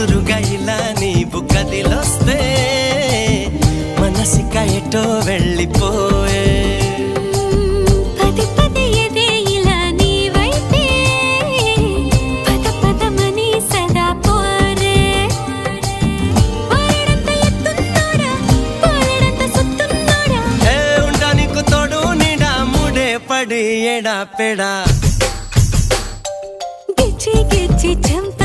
ఎదురుగా ఇలా నీవు కదిలొస్తే మనసిక ఎటో వెళ్ళిపోయే ఎడా పెడా గిచ్చి గిచ్చి చంప